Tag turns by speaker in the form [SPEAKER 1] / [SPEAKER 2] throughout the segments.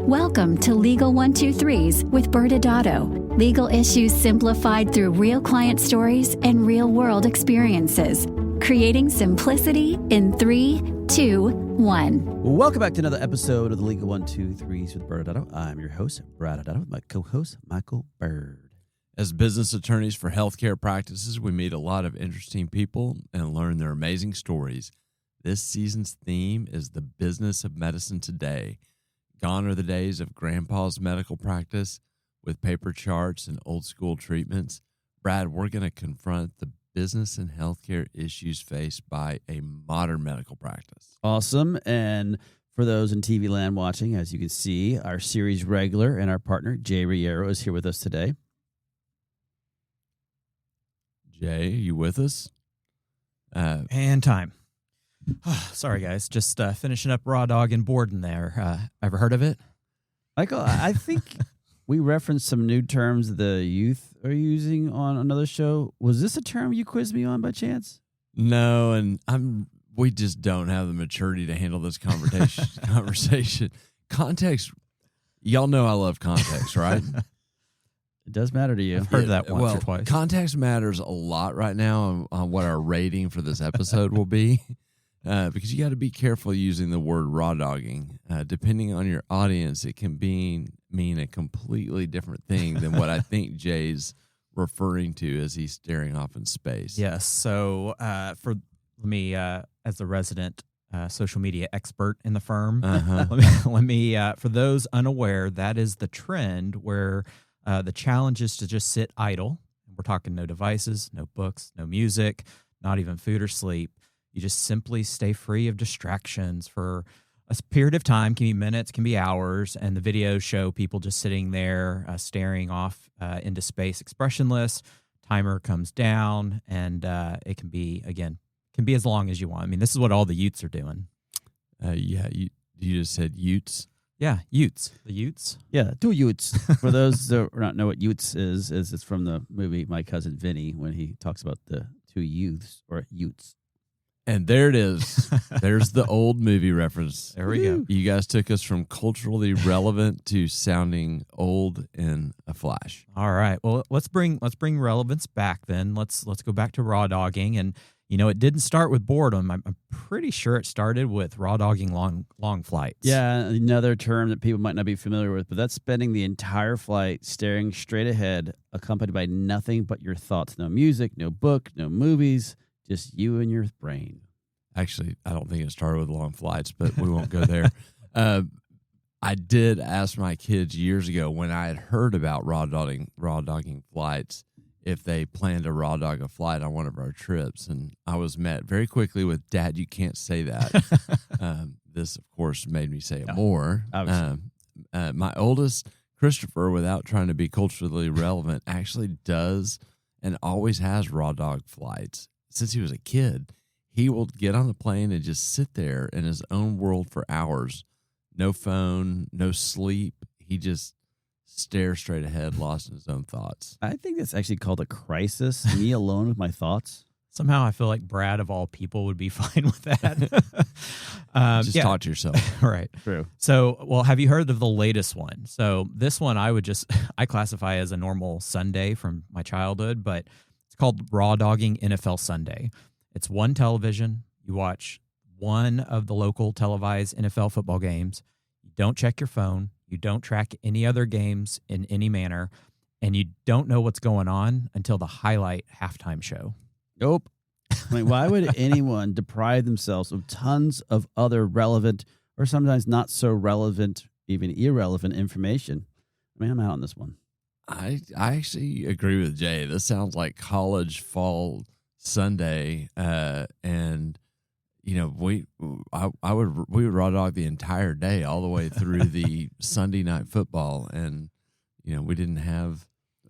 [SPEAKER 1] Welcome to Legal 123s with ByrdAdatto. Legal issues simplified through real client stories and real-world experiences. Creating simplicity in 3, 2, 1.
[SPEAKER 2] Welcome back to another episode of the Legal 123s with ByrdAdatto. I'm your host, ByrdAdatto, with my co-host, Michael Byrd.
[SPEAKER 3] As business attorneys for healthcare practices, we meet a lot of interesting people and learn their amazing stories. This season's theme is the business of medicine today. Gone are the days of grandpa's medical practice with paper charts and old school treatments. Brad, we're going to confront the business and healthcare issues faced by a modern medical practice.
[SPEAKER 2] Awesome. And for those in TV land watching, as you can see, our series regular and our partner, Jay Reyero, is here with us today.
[SPEAKER 3] Jay, you with us?
[SPEAKER 4] And time. Sorry, guys. Just finishing up Raw Dog and Borden there. Ever heard of it?
[SPEAKER 2] Michael, I think we referenced some new terms the youth are using on another show. Was this a term you quizzed me on by chance?
[SPEAKER 3] No, and we just don't have the maturity to handle this conversation. Context, y'all know I love context, right?
[SPEAKER 2] It does matter to you.
[SPEAKER 4] I've heard that once or twice.
[SPEAKER 3] Context matters a lot right now on what our rating for this episode will be, because you got to be careful using the word raw dogging. Depending on your audience, it can mean a completely different thing than what I think Jay's referring to as he's staring off in space.
[SPEAKER 4] Yes. So for me, as the resident social media expert in the firm, let me for those unaware, that is the trend where the challenge is to just sit idle. We're talking no devices, no books, no music, not even food or sleep. You just simply stay free of distractions for a period of time. Can be minutes, can be hours. And the videos show people just sitting there staring off into space, expressionless. Timer comes down, and it can be as long as you want. I mean, this is what all the Utes are doing.
[SPEAKER 3] You just said Utes.
[SPEAKER 4] Yeah, Utes. The Utes?
[SPEAKER 2] Yeah, 2 Utes. For those that do not know what Utes is it's from the movie My Cousin Vinny when he talks about the 2 youths or Utes.
[SPEAKER 3] And there it is. There's the old movie reference.
[SPEAKER 4] There we go.
[SPEAKER 3] You guys took us from culturally relevant to sounding old in a flash.
[SPEAKER 4] All right. Well, let's bring relevance back then. Let's go back to raw dogging. And it didn't start with boredom. I'm pretty sure it started with raw dogging long flights.
[SPEAKER 2] Yeah, another term that people might not be familiar with, but that's spending the entire flight staring straight ahead, accompanied by nothing but your thoughts. No music, no book, no movies, just you and your brain.
[SPEAKER 3] Actually, I don't think it started with long flights, but we won't go there. I did ask my kids years ago when I had heard about raw dogging flights if they planned to raw dog a flight on one of our trips. And I was met very quickly with, "Dad, you can't say that." This, of course, made me say it more. My oldest, Christopher, without trying to be culturally relevant, actually does and always has raw dog flights. Since he was a kid, he will get on the plane and just sit there in his own world for hours. No phone, no sleep. He just stare straight ahead, lost in his own thoughts.
[SPEAKER 2] I think that's actually called a crisis. Me alone with my thoughts.
[SPEAKER 4] Somehow I feel like Brad, of all people, would be fine with that.
[SPEAKER 3] Just talk to yourself.
[SPEAKER 4] Right.
[SPEAKER 2] True.
[SPEAKER 4] So, well, have you heard of the latest one? So this one I classify as a normal Sunday from my childhood, but it's called Raw Dogging NFL Sunday. It's one television. You watch one of the local televised NFL football games. You don't check your phone. You don't track any other games in any manner, and you don't know what's going on until the highlight halftime show.
[SPEAKER 2] Nope. I mean, why would anyone deprive themselves of tons of other relevant or sometimes not so relevant, even irrelevant information? I mean, I'm out on this one.
[SPEAKER 3] I actually agree with Jay. This sounds like college fall Sunday, and we would raw dog the entire day all the way through the Sunday night football, and we didn't have.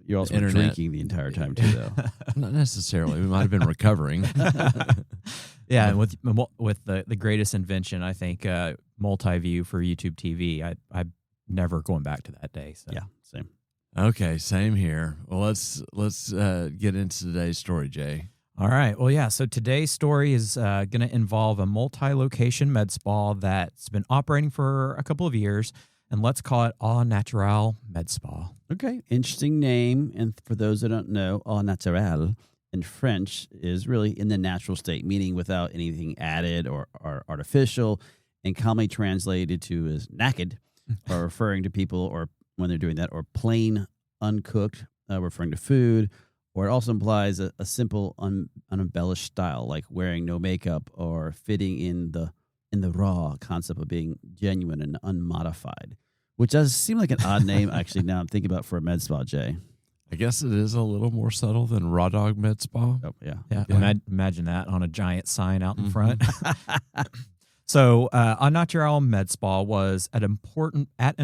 [SPEAKER 2] You're also drinking the entire time too, though.
[SPEAKER 3] Not necessarily. We might have been recovering.
[SPEAKER 4] Yeah, and with the greatest invention, I think, multi-view for YouTube TV. I'm never going back to that day. So.
[SPEAKER 2] Yeah, same.
[SPEAKER 3] Okay, same here. Well, let's get into today's story, Jay.
[SPEAKER 4] All right. Well, yeah. So today's story is going to involve a multi-location med spa that's been operating for a couple of years. and let's call it Au Naturel Med Spa.
[SPEAKER 2] Okay, interesting name. And for those that don't know, au naturel in French is really in the natural state, meaning without anything added or artificial, and commonly translated to as naked, or referring to people or when they're doing that, or plain uncooked, referring to food, or it also implies a simple unembellished style, like wearing no makeup or fitting in the raw concept of being genuine and unmodified. Which does seem like an odd name, actually, now I'm thinking about for a med spa, Jay.
[SPEAKER 3] I guess it is a little more subtle than Raw Dog Med Spa.
[SPEAKER 2] Oh, yeah.
[SPEAKER 4] Yeah. Imagine that on a giant sign out in front. So, Au Naturel Med Spa was at an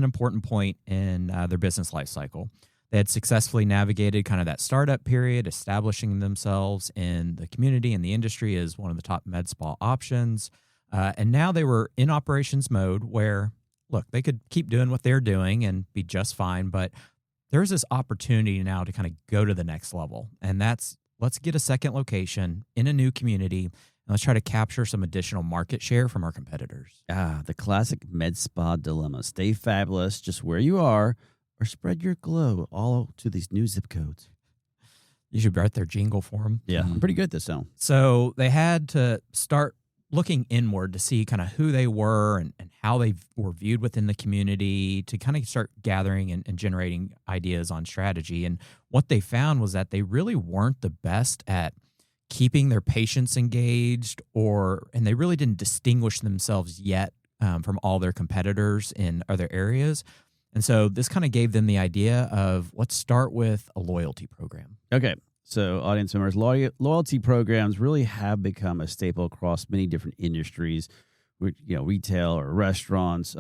[SPEAKER 4] important point in their business life cycle. They had successfully navigated kind of that startup period, establishing themselves in the community and the industry as one of the top med spa options. And now they were in operations mode where, look, they could keep doing what they're doing and be just fine, but there's this opportunity now to kind of go to the next level. And that's, let's get a second location in a new community, and let's try to capture some additional market share from our competitors.
[SPEAKER 2] The classic med spa dilemma. Stay fabulous just where you are, or spread your glow all to these new zip codes.
[SPEAKER 4] You should write their jingle for them.
[SPEAKER 2] Yeah, I'm pretty good at this now.
[SPEAKER 4] So they had to start looking inward to see kind of who they were and how they were viewed within the community, to kind of start gathering and generating ideas on strategy. And what they found was that they really weren't the best at keeping their patients engaged, and they really didn't distinguish themselves yet from all their competitors in other areas. And so this kind of gave them the idea of, let's start with a loyalty program.
[SPEAKER 2] Okay. So, audience members, loyalty programs really have become a staple across many different industries, retail or restaurants,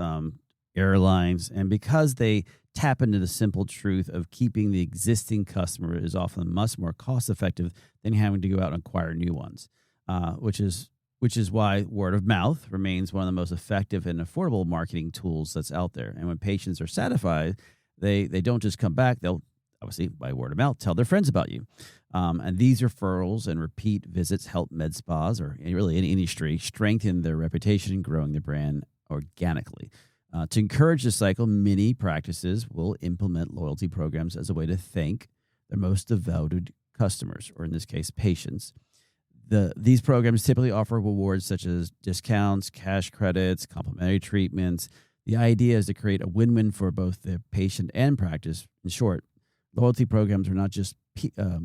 [SPEAKER 2] airlines. And because they tap into the simple truth of keeping the existing customer is often much more cost effective than having to go out and acquire new ones, which is why word of mouth remains one of the most effective and affordable marketing tools that's out there. And when patients are satisfied, they don't just come back. They'll, obviously, by word of mouth, tell their friends about you. And these referrals and repeat visits help med spas, or really any industry, strengthen their reputation, growing their brand organically. To encourage this cycle, many practices will implement loyalty programs as a way to thank their most devoted customers, or in this case, patients. These programs typically offer rewards such as discounts, cash credits, complimentary treatments. The idea is to create a win-win for both the patient and practice. In short, loyalty programs are not just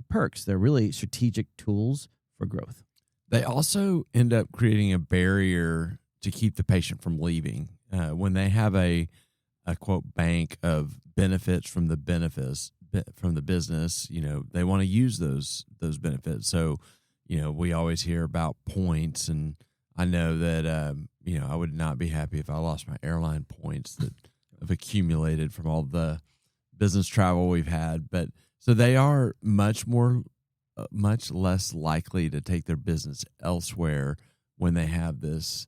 [SPEAKER 2] perks. They're really strategic tools for growth.
[SPEAKER 3] They also end up creating a barrier to keep the patient from leaving. When they have a quote bank of benefits from the business, they want to use those benefits. So, we always hear about points, and I know that I would not be happy if I lost my airline points that have accumulated from all the business travel we've had. But so they are much less likely to take their business elsewhere when they have this,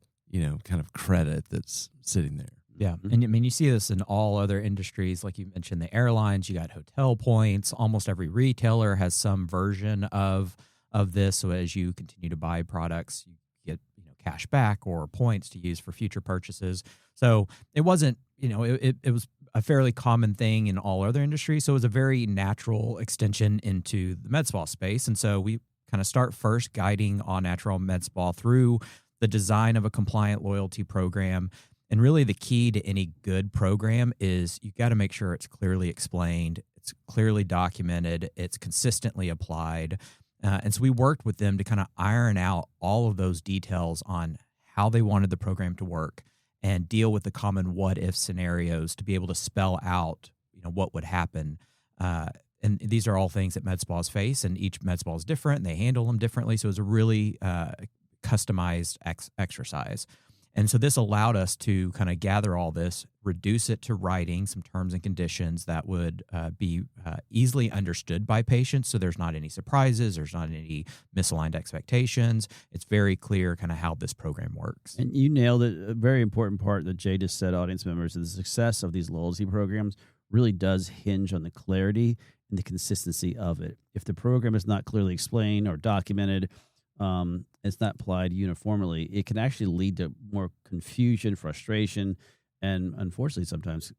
[SPEAKER 3] kind of credit that's sitting there.
[SPEAKER 4] Yeah. And I mean, you see this in all other industries. Like you mentioned, the airlines, you got hotel points. Almost every retailer has some version of this. So as you continue to buy products, you get, cash back or points to use for future purchases. So it wasn't, it was a fairly common thing in all other industries. So it was a very natural extension into the med spa space. And so we kind of start first guiding Au Naturel Med Spa through the design of a compliant loyalty program. And really the key to any good program is you got to make sure it's clearly explained, it's clearly documented, it's consistently applied. And so we worked with them to kind of iron out all of those details on how they wanted the program to work and deal with the common what-if scenarios to be able to spell out, what would happen. And these are all things that med spas face, and each med spa is different, and they handle them differently. So it was a really customized exercise. And so this allowed us to kind of gather all this, reduce it to writing some terms and conditions that would be easily understood by patients. So there's not any surprises. There's not any misaligned expectations. It's very clear kind of how this program works.
[SPEAKER 2] And you nailed it. A very important part that Jay just said, audience members, is the success of these loyalty programs really does hinge on the clarity and the consistency of it. If the program is not clearly explained or documented, it's not applied uniformly, it can actually lead to more confusion, frustration, And unfortunately, sometimes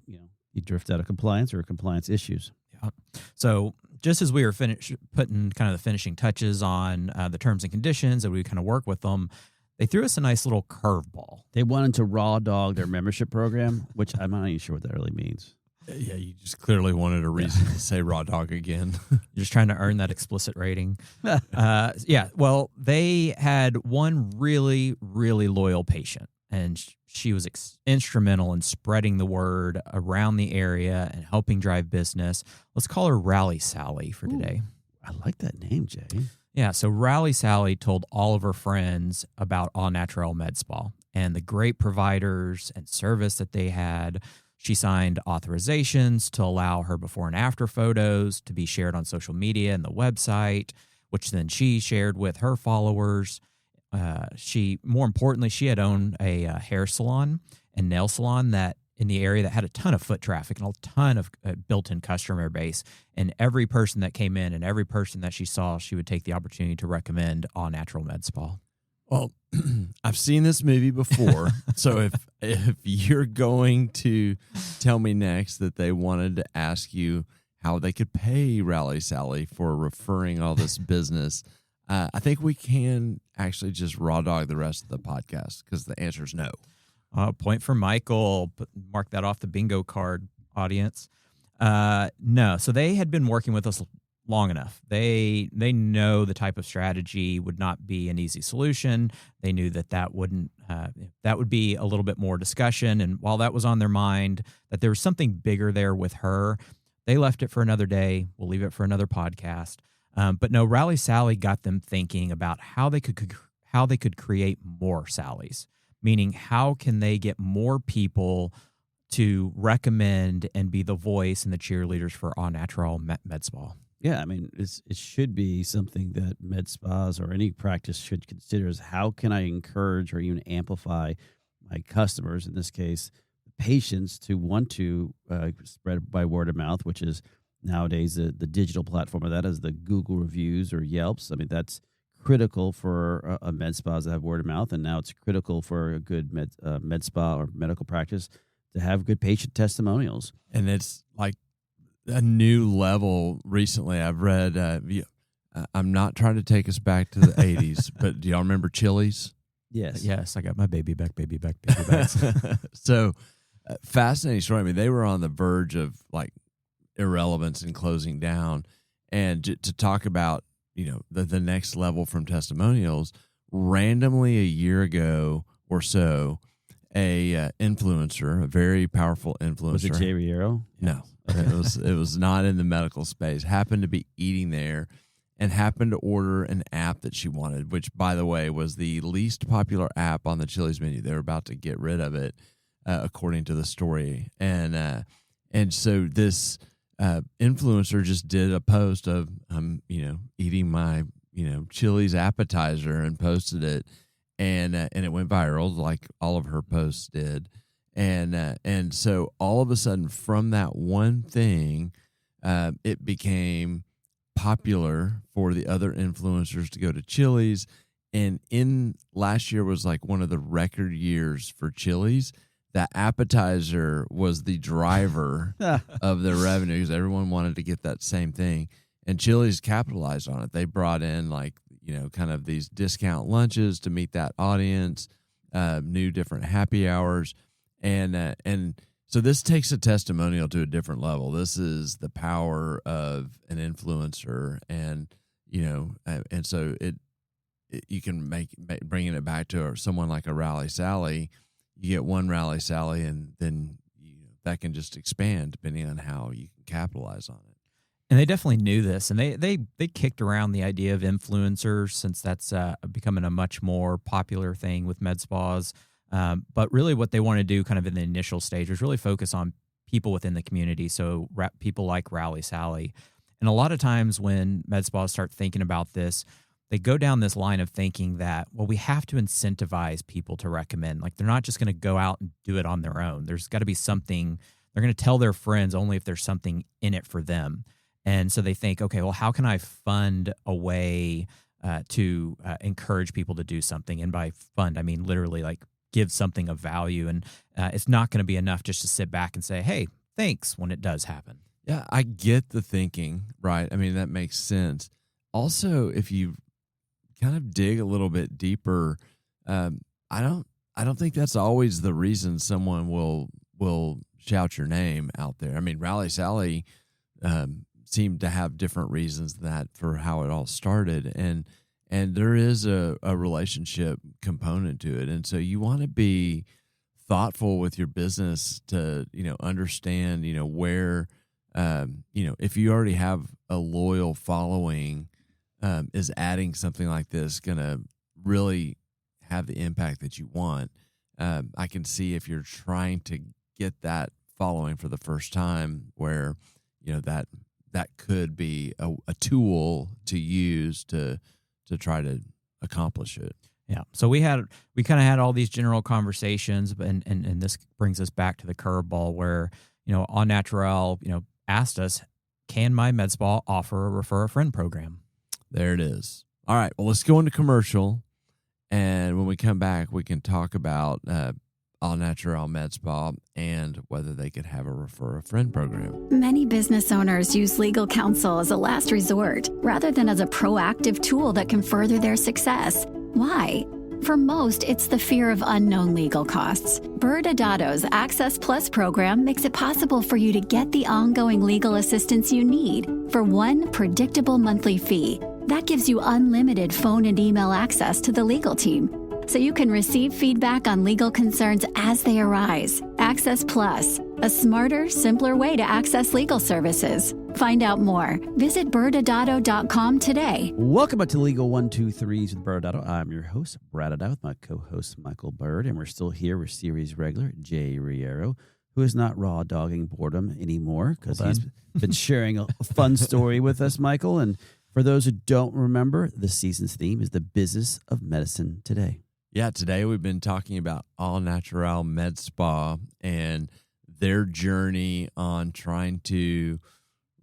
[SPEAKER 2] you drift out of compliance or compliance issues.
[SPEAKER 4] Yeah. So just as we were putting kind of the finishing touches on the terms and conditions that we kind of work with them, they threw us a nice little curveball.
[SPEAKER 2] They wanted to raw dog their membership program, which I'm not even sure what that really means.
[SPEAKER 3] Yeah, you just clearly wanted a reason to say raw dog again.
[SPEAKER 4] You're just trying to earn that explicit rating. Well, they had one really, really loyal patient, and she was instrumental in spreading the word around the area and helping drive business. Let's call her Rally Sally for today.
[SPEAKER 2] I like that name, Jay.
[SPEAKER 4] Yeah, so Rally Sally told all of her friends about All Natural Med Spa and the great providers and service that they had. She signed authorizations to allow her before and after photos to be shared on social media and the website, which then she shared with her followers. More importantly, she had owned a hair salon and nail salon that in the area that had a ton of foot traffic and a ton of built-in customer base. And every person that came in and every person that she saw, she would take the opportunity to recommend All Natural Med Spa.
[SPEAKER 3] Well, I've seen this movie before, so if you're going to tell me next that they wanted to ask you how they could pay Rally Sally for referring all this business, I think we can actually just raw dog the rest of the podcast because the answer is no.
[SPEAKER 4] Point for Michael. Mark that off the bingo card, audience. No, so they had been working with us long enough. They know the type of strategy would not be an easy solution. They knew that would be a little bit more discussion. And while that was on their mind, that there was something bigger there with her, they left it for another day. We'll leave it for another podcast. But no, Rally Sally got them thinking about how they could create more Sallys, meaning how can they get more people to recommend and be the voice and the cheerleaders for All Natural Med Spa.
[SPEAKER 2] Yeah, I mean, it should be something that med spas or any practice should consider is how can I encourage or even amplify my customers, in this case, patients, to want to spread by word of mouth, which is nowadays the digital platform of that is the Google reviews or Yelps. I mean, that's critical for a med spa to have word of mouth, and now it's critical for a good med spa or medical practice to have good patient testimonials.
[SPEAKER 3] And it's like a new level recently. I've read, I'm not trying to take us back to the 80s, but do y'all remember Chili's?
[SPEAKER 2] Yes.
[SPEAKER 4] Yes, I got my baby back.
[SPEAKER 3] So fascinating story. I mean, they were on the verge of like irrelevance and closing down. And to talk about, the next level from testimonials, randomly a year ago or so, a influencer, a very powerful influencer.
[SPEAKER 2] Was it Jay Reyero?
[SPEAKER 3] No. It was not in the medical space. Happened to be eating there and happened to order an app that she wanted, which, by the way, was the least popular app on the Chili's menu. They were about to get rid of it, according to the story. And so this influencer just did a post of, eating my, Chili's appetizer and posted it. And it went viral like all of her posts did. And so all of a sudden from that one thing, it became popular for the other influencers to go to Chili's. And in last year was like one of the record years for Chili's. That appetizer was the driver of their revenue because everyone wanted to get that same thing. And Chili's capitalized on it. They brought in kind of these discount lunches to meet that audience, new different happy hours. And so this takes a testimonial to a different level. This is the power of an influencer, and so you can bringing it back to someone like a Rally Sally. You get one Rally Sally, and then that can just expand depending on how you can capitalize on it.
[SPEAKER 4] And they definitely knew this, and they kicked around the idea of influencers since that's becoming a much more popular thing with med spas. But really what they want to do kind of in the initial stage was really focus on people within the community, so people like Rally Sally. And a lot of times when med spas start thinking about this, they go down this line of thinking that, well, we have to incentivize people to recommend. Like they're not just going to go out and do it on their own. There's got to be something. They're going to tell their friends only if there's something in it for them. And so they think, okay, well, how can I fund a way to encourage people to do something? And by fund, I mean literally like give something of value. And it's not going to be enough just to sit back and say, hey, thanks when it does happen.
[SPEAKER 3] Yeah, I get the thinking, right? I mean, that makes sense. Also, if you kind of dig a little bit deeper, I don't think that's always the reason someone will shout your name out there. I mean, Rally Sally seemed to have different reasons than that for how it all started, and there is a relationship component to it, and so you want to be thoughtful with your business to understand where if you already have a loyal following, is adding something like this going to really have the impact that you want. I can see if you're trying to get that following for the first time, where that could be a tool to use to try to accomplish it.
[SPEAKER 4] Yeah. So we kind of had all these general conversations, and this brings us back to the curveball where All Natural asked us, can my med spa offer a refer a friend program?
[SPEAKER 3] There it is. All right. Well, let's go into commercial. And when we come back, we can talk about All Natural Med Spa and whether they could have a refer a friend program.
[SPEAKER 1] Many business owners use legal counsel as a last resort rather than as a proactive tool that can further their success. Why? For most, it's the fear of unknown legal costs. ByrdAdatto's Access Plus program makes it possible for you to get the ongoing legal assistance you need for one predictable monthly fee. That gives you unlimited phone and email access to the legal team, so you can receive feedback on legal concerns as they arise. Access Plus, a smarter, simpler way to access legal services. Find out more. Visit ByrdAdatto.com today.
[SPEAKER 2] Welcome back to Legal 123s with ByrdAdatto. I'm your host, ByrdAdatto, with my co-host, Michael Byrd, and we're still here with series regular, Jay Reyero, who is not raw dogging boredom anymore because he's been sharing a fun story with us, Michael. And for those who don't remember, the season's theme is the business of medicine today.
[SPEAKER 3] Yeah, today we've been talking about All Natural Med Spa and their journey on trying to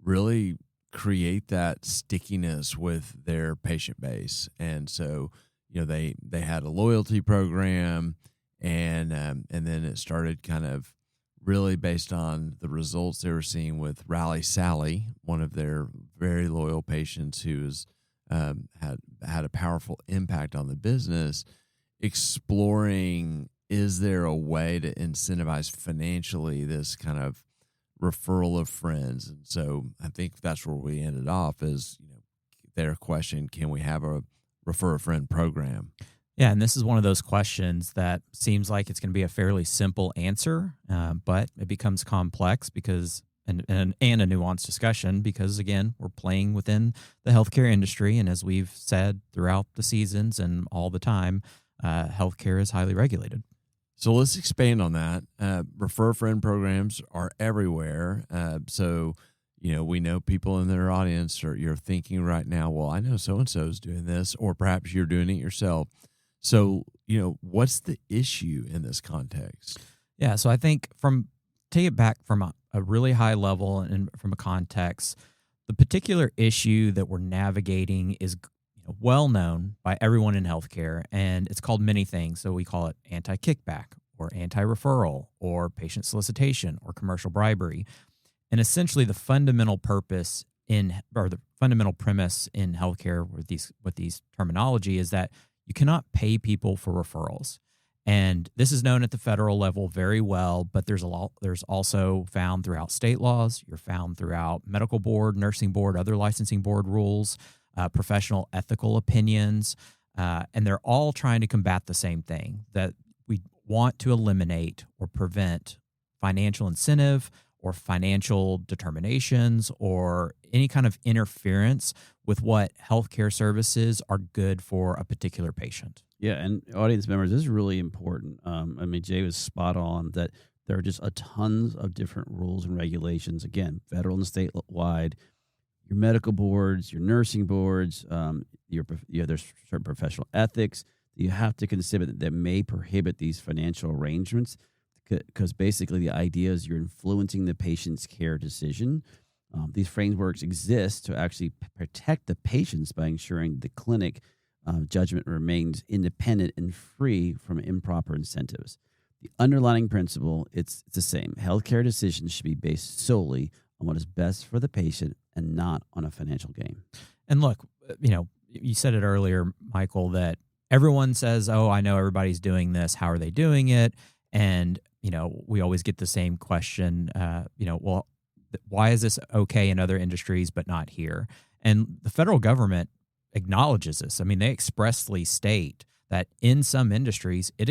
[SPEAKER 3] really create that stickiness with their patient base. And so, they had a loyalty program, and then it started kind of really based on the results they were seeing with Rally Sally, one of their very loyal patients who's had a powerful impact on the business, exploring, is there a way to incentivize financially this kind of referral of friends? And so I think that's where we ended off is, their question, can we have a refer a friend program?
[SPEAKER 4] Yeah, and this is one of those questions that seems like it's going to be a fairly simple answer, but it becomes complex because and a nuanced discussion because, again, we're playing within the healthcare industry. And as we've said throughout the seasons and all the time, healthcare is highly regulated.
[SPEAKER 3] So let's expand on that. Refer a friend programs are everywhere. So, we know people in their audience you're thinking right now, well, I know so-and-so is doing this, or perhaps you're doing it yourself. So, what's the issue in this context?
[SPEAKER 4] Yeah, so I think take it back from a really high level and from a context, the particular issue that we're navigating is well known by everyone in healthcare, and it's called many things. So we call it anti-kickback or anti-referral or patient solicitation or commercial bribery. And essentially the fundamental premise in healthcare with these terminology is that you cannot pay people for referrals. And this is known at the federal level very well, but there's also found throughout state laws. You're found throughout medical board, nursing board, other licensing board rules, professional ethical opinions, and they're all trying to combat the same thing, that we want to eliminate or prevent financial incentive or financial determinations or any kind of interference with what healthcare services are good for a particular patient.
[SPEAKER 2] Yeah, and audience members, this is really important. Jay was spot on that there are just a tons of different rules and regulations, again, federal and statewide. Your medical boards, your nursing boards, there's certain professional ethics that you have to consider that may prohibit these financial arrangements, because basically the idea is you're influencing the patient's care decision. These frameworks exist to actually protect the patients by ensuring the clinic judgment remains independent and free from improper incentives. The underlying principle, it's the same. Healthcare decisions should be based solely on what is best for the patient and not on a financial gain.
[SPEAKER 4] And look, you said it earlier, Michael, that everyone says, oh, I know everybody's doing this. How are they doing it? And, we always get the same question, well, why is this okay in other industries but not here? And the federal government acknowledges this. I mean, they expressly state that in some industries, it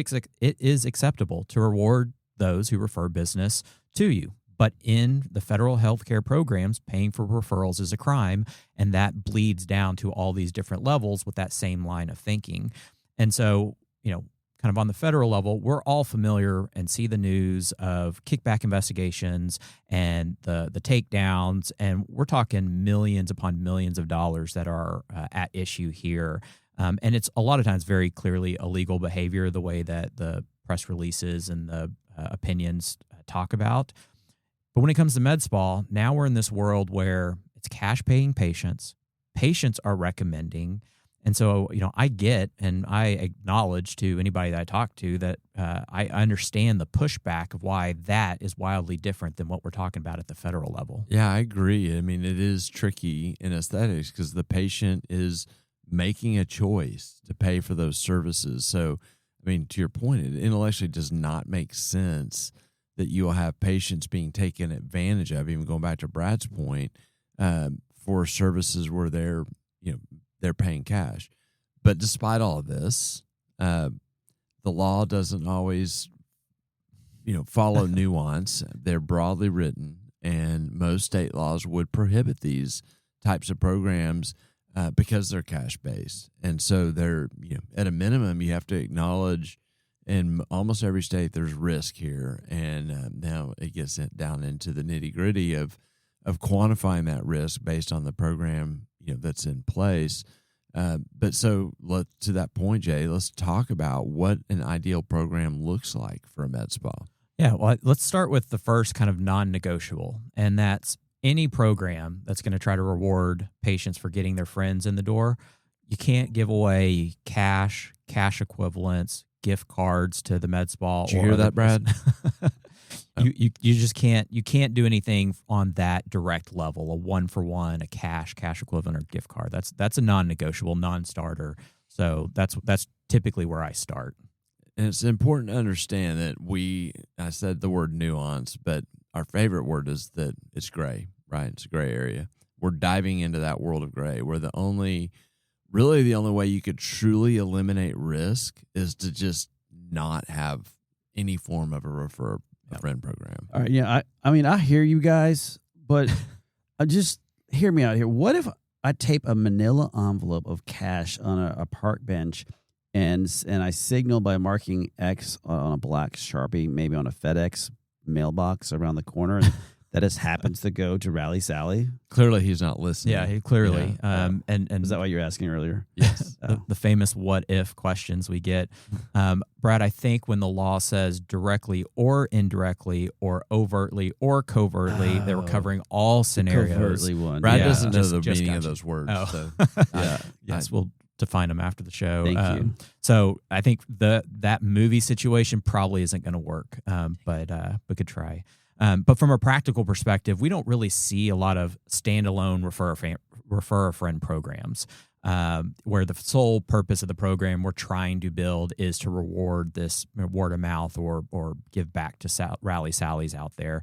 [SPEAKER 4] is acceptable to reward those who refer business to you. But in the federal healthcare programs, paying for referrals is a crime, and that bleeds down to all these different levels with that same line of thinking. And so, kind of on the federal level, we're all familiar and see the news of kickback investigations and the takedowns, and we're talking millions upon millions of dollars that are at issue here. And it's a lot of times very clearly illegal behavior, the way that the press releases and the opinions talk about. But when it comes to med spa, now we're in this world where it's cash paying patients. Patients are recommending. And so, I get and I acknowledge to anybody that I talk to that I understand the pushback of why that is wildly different than what we're talking about at the federal level.
[SPEAKER 3] Yeah, I agree. I mean, it is tricky in aesthetics because the patient is making a choice to pay for those services. So, I mean, to your point, it intellectually does not make sense that you will have patients being taken advantage of, even going back to Brad's point, for services where they're paying cash. But despite all of this, the law doesn't always, follow nuance. They're broadly written, and most state laws would prohibit these types of programs because they're cash based. And so they're, at a minimum, you have to acknowledge in almost every state there's risk here. And now it gets down into the nitty gritty of quantifying that risk based on the program that's in place. But so to that point, Jay, let's talk about what an ideal program looks like for a med spa.
[SPEAKER 4] Yeah, well, let's start with the first kind of non-negotiable, and that's any program that's going to try to reward patients for getting their friends in the door. You can't give away cash equivalents, gift cards to the med spa.
[SPEAKER 3] Did you hear that, Brad?
[SPEAKER 4] You just can't do anything on that direct level, a 1-for-1, a cash equivalent, or gift card. That's a non-negotiable, non-starter. So that's typically where I start.
[SPEAKER 3] And it's important to understand that I said the word nuance, but our favorite word is that it's gray, right? It's a gray area. We're diving into that world of gray where the only way you could truly eliminate risk is to just not have any form of a refer a friend program.
[SPEAKER 2] All right. Yeah. I mean, I hear you guys, but just hear me out here. What if I tape a manila envelope of cash on a park bench and I signal by marking X on a black Sharpie, maybe on a FedEx mailbox around the corner, and that just happens to go to Rally Sally?
[SPEAKER 3] Clearly, he's not listening.
[SPEAKER 4] Yeah, he clearly.
[SPEAKER 2] Yeah.
[SPEAKER 4] And
[SPEAKER 2] is that what you were asking earlier?
[SPEAKER 3] Yes.
[SPEAKER 4] The famous what if questions we get. Brad, I think when the law says directly or indirectly or overtly or covertly, they were covering all scenarios.
[SPEAKER 2] Covertly one.
[SPEAKER 3] Brad
[SPEAKER 4] Yeah,
[SPEAKER 3] doesn't know
[SPEAKER 4] just
[SPEAKER 3] the meaning of
[SPEAKER 4] gotcha.
[SPEAKER 3] those words.
[SPEAKER 4] Oh.
[SPEAKER 3] So,
[SPEAKER 4] Yes, we'll define them after the show.
[SPEAKER 2] Thank you.
[SPEAKER 4] So I think that movie situation probably isn't going to work, but we could try. But from a practical perspective, we don't really see a lot of standalone refer a friend programs where the sole purpose of the program we're trying to build is to reward this word of mouth or give back to Rally Sallies out there.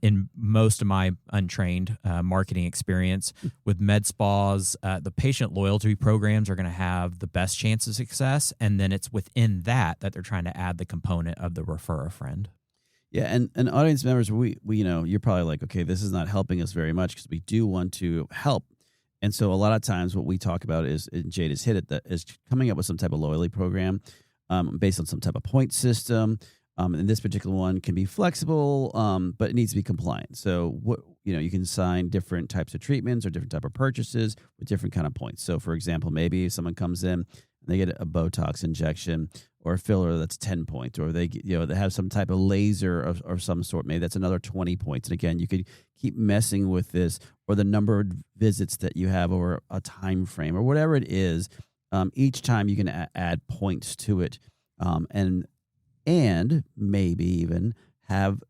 [SPEAKER 4] In most of my untrained marketing experience with med spas, the patient loyalty programs are going to have the best chance of success, and then it's within that they're trying to add the component of the refer a friend.
[SPEAKER 2] Yeah, and audience members, we you're probably like, okay, this is not helping us very much because we do want to help. And so a lot of times what we talk about is, and Jade has hit it, that is coming up with some type of loyalty program based on some type of point system. And this particular one can be flexible, but it needs to be compliant. So you can sign different types of treatments or different type of purchases with different kind of points. So for example, maybe if someone comes in and they get a Botox injection or a filler, that's 10 points, or they have some type of laser of some sort, maybe that's another 20 points. And again, you could keep messing with this, or the number of visits that you have over a time frame or whatever it is. each time you can add points to it, and maybe even have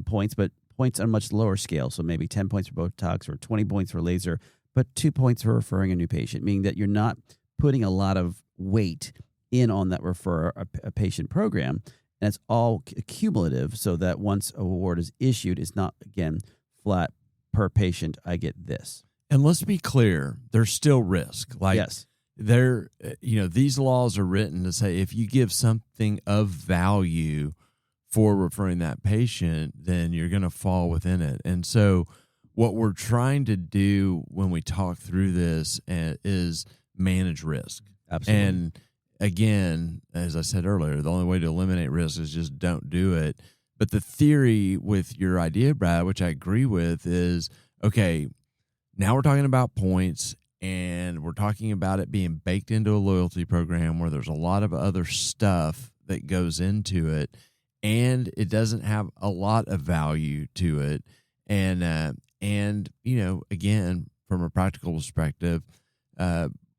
[SPEAKER 2] points, but points on a much lower scale. So maybe 10 points for Botox or 20 points for laser, but 2 points for referring a new patient, meaning that you're not putting a lot of weight in on that refer a patient program. And it's all cumulative, so that once a award is issued, it's not, again, flat per patient, I get this.
[SPEAKER 3] And let's be clear, there's still risk. Like,
[SPEAKER 2] yes.
[SPEAKER 3] These laws are written to say if you give something of value for referring that patient, then you're going to fall within it. And so what we're trying to do when we talk through this is manage risk.
[SPEAKER 2] Absolutely.
[SPEAKER 3] And again, as I said earlier, the only way to eliminate risk is just don't do it. But the theory with your idea, Brad, which I agree with, is, okay, now we're talking about points, and we're talking about it being baked into a loyalty program where there's a lot of other stuff that goes into it, and it doesn't have a lot of value to it. And again, from a practical perspective,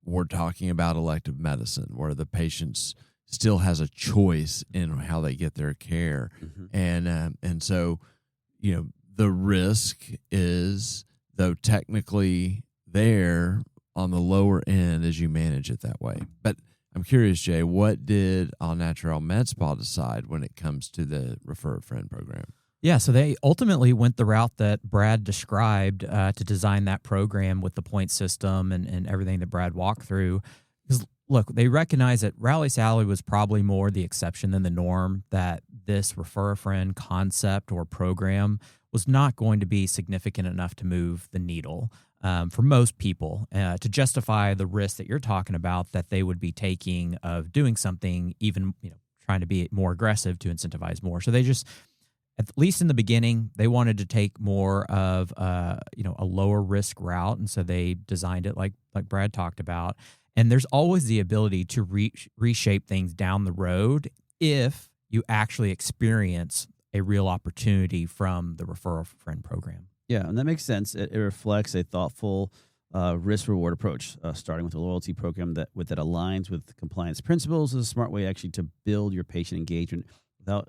[SPEAKER 3] we're talking about elective medicine where the patient still has a choice in how they get their care. Mm-hmm. And so, the risk is, though technically there, on the lower end as you manage it that way. But I'm curious, Jay, what did All Natural Med Spa decide when it comes to the Refer a Friend program?
[SPEAKER 4] Yeah, so they ultimately went the route that Brad described to design that program with the point system and everything that Brad walked through. Because, look, they recognize that Rally Sally was probably more the exception than the norm, that this Refer a Friend concept or program was not going to be significant enough to move the needle for most people to justify the risk that you're talking about that they would be taking of doing something, even trying to be more aggressive to incentivize more. So they just, at least in the beginning, they wanted to take more of a lower risk route, and so they designed it like Brad talked about. And there's always the ability to reshape things down the road if you actually experience a real opportunity from the Refer a Friend program.
[SPEAKER 2] Yeah, and that makes sense. It reflects a thoughtful risk-reward approach, starting with a loyalty program that aligns with compliance principles is a smart way actually to build your patient engagement without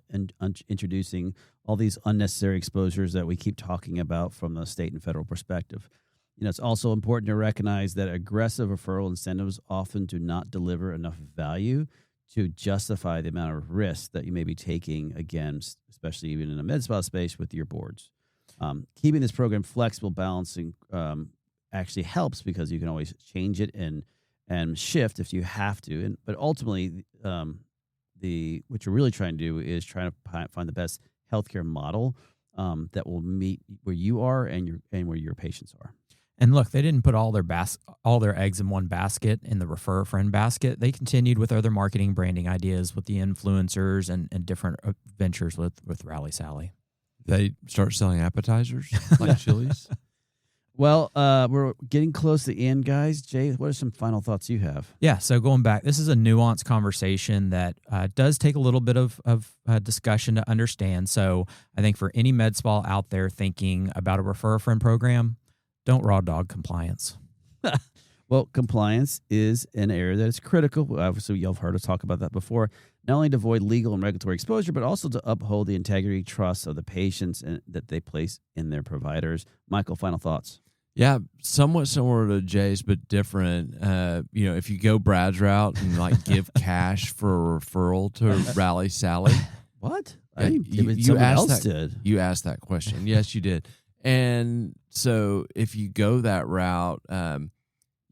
[SPEAKER 2] introducing all these unnecessary exposures that we keep talking about from the state and federal perspective. It's also important to recognize that aggressive referral incentives often do not deliver enough value to justify the amount of risk that you may be taking, again, especially even in a med spa space with your boards. Keeping this program flexible, balancing actually helps because you can always change it and shift if you have to. But ultimately, what you're really trying to do is trying to find the best healthcare model that will meet where you are and where your patients are.
[SPEAKER 4] And look, they didn't put all their eggs in one basket, in the Refer a Friend basket. They continued with other marketing branding ideas with the influencers and different ventures with Rally Sally.
[SPEAKER 3] They start selling appetizers like Chili's.
[SPEAKER 2] Well, we're getting close to the end, guys. Jay, what are some final thoughts you have?
[SPEAKER 4] Yeah, so going back, this is a nuanced conversation that does take a little bit of discussion to understand. So I think for any med spa out there thinking about a Refer a Friend program, don't raw dog compliance.
[SPEAKER 2] Well, compliance is an area that is critical. Obviously, you've heard us talk about that before. Not only to avoid legal and regulatory exposure, but also to uphold the integrity, trust of the patients that they place in their providers. Michael, final thoughts?
[SPEAKER 3] Yeah, somewhat similar to Jay's, but different. If you go Brad's route and give cash for a referral to Rally Sally.
[SPEAKER 2] What?
[SPEAKER 3] You asked that question. Yes, you did. And so if you go that route,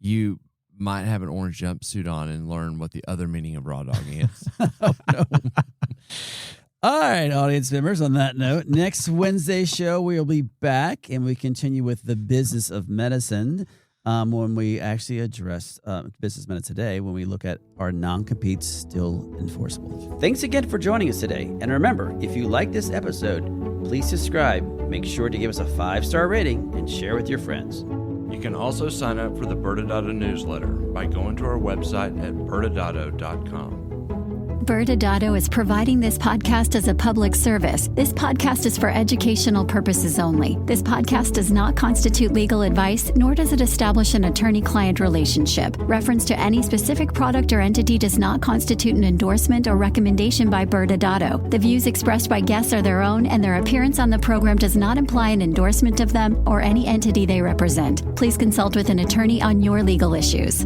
[SPEAKER 3] you might have an orange jumpsuit on and learn what the other meaning of raw dogging is.
[SPEAKER 2] Oh, no. All right, audience members, on that note, next Wednesday show, we'll be back and we continue with the business of medicine when we actually address business medicine today, when we look at are non-competes still enforceable. Thanks again for joining us today. And remember, if you like this episode, please subscribe, make sure to give us a 5-star rating, and share with your friends.
[SPEAKER 3] You can also sign up for the ByrdAdatto newsletter by going to our website at ByrdAdatto.com.
[SPEAKER 1] ByrdAdatto is providing this podcast as a public service. This podcast is for educational purposes only. This podcast does not constitute legal advice, nor does it establish an attorney-client relationship. Reference to any specific product or entity does not constitute an endorsement or recommendation by ByrdAdatto. The views expressed by guests are their own, and their appearance on the program does not imply an endorsement of them or any entity they represent. Please consult with an attorney on your legal issues.